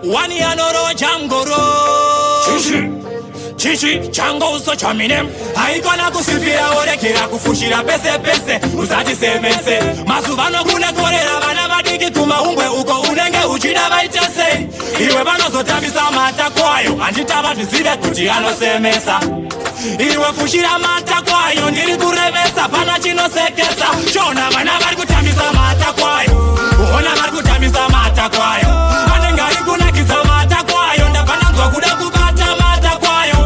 Wani anoro jangoro Chichi chango uso chaminem haikona kusipira orekera kufushira pese usati semese masuvano kune korera vana vadiki kumaumbwe uko unenge uchida vaitese iwe vanozotambisa mata kwayo handitava zvizive kuti anosemesa iwe fushira mata kwayo ndiri kurevesa pana chinosekesa shona vana vari kutambisa mata kwayo uona vari kutambisa mata kwayo vanenge ari kunakidza mata kwayo ndapananzwa kuda kubata mata kwayo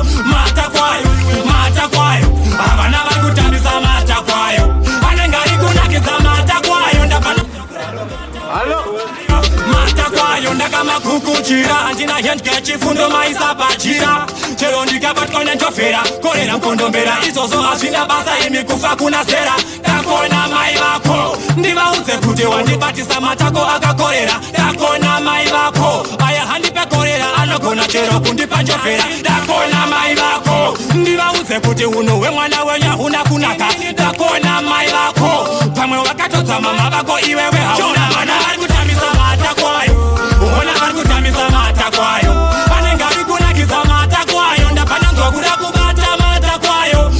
avana vari kutambisa mata kwayo vanenge ari kunakidza mata kwayo mata kwayo ndakamakukuchira handina hendke chifundo maisa pachira chero ndikabatwa nendofera korera mukondombera izvozvo hazvina basa imi kufa kuna sera ndakona mai vako ndivaudze kuti wandibatisa matako akakorera ndakona mai vako aya handipekorera anogona chero kundipa njofera ndakona mai vako ndivaudze kuti unhu hwemwana wenya huna kunaka ndakona mai vako pamwe vakatodza mama vako iwewe hauna vana vari kutambisa mata kwayo uona vari kutambisa mata kwayo vanenge ari kunakidza mata kwayo ndapananzwa kuda kubata mata kwayo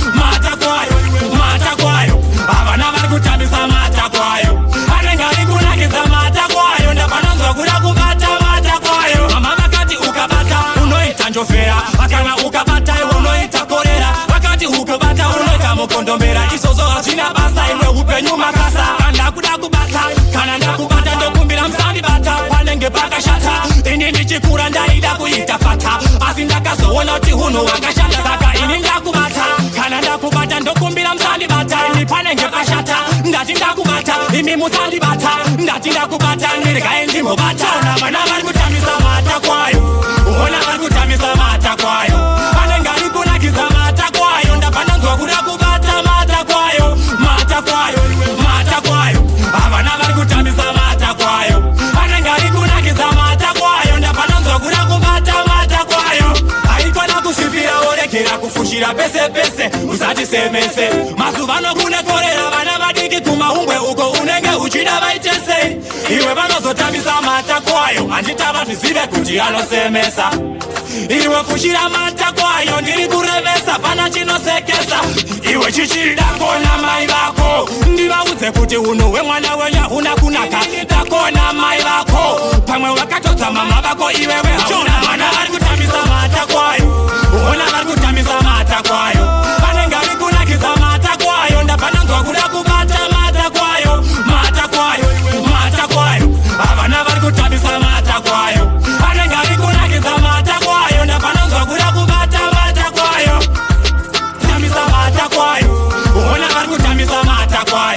avana vari kutambisa mata kwayo vanenge ari kunakidza mata kwayo ndapananzwa kuda kubata mata kwayo mama vakati ukabata unoita njofera vakana ukabata iwe unoita korera vakati ukabata unoita mukondombera izvozvo hazvina basa imwe upenyu makasa ndakuda kubata kana ndakubata ndokumbira musandibata panenge pakashata ini ndichikura ndaida kuita fata asi ndakazoona kuti hunhu hwakashata saka ini ndakubata kana ndakubata ndokumbira musandibata ini panenge pashata ndati ndakubata imi musandibata ndati ndakubata ndirgai ndimbobata ona vana vari kutambisa mata kwayo uona vari kutambisa mata kwayo vanenge ari kunakidza mata kwayo ndapananzwa kuda kubata mata kwayo avana vari kutambisa mata kwayo vanenge ari kunakidza mata kwayo ndapananzwa kuda kubata mata kwayo haikona kusvipira oregera kufushira pese usati semese masuvano kune korera vana vadiki kumaumbwe uko unenge uchida vaitese iwe vanozotambisa mata kwayo handitava zvizive kuti anosemesa iwe fushira mata kwayo ndiri kurevesa pana chinosekesa iwe chichida kona mai vako ndivaudze kuti unhu hwemwana wenya huna kunaka ndakona mai vako pamwe vakatodza mama vako iwewe hauna vana vari kutambisa mata kwayo uona vari kutambisa mata kwayo vanenge ari kunakidza mata kwayo ndapananzwa kuda kubata mata kwayo avana vari kutambisa mata kwayo vanenge ari kunakidza mata kwayo ndapananzwa kuda kubata mata kwayo tambisa mata kwayo uona vari kutambisa mata kwayo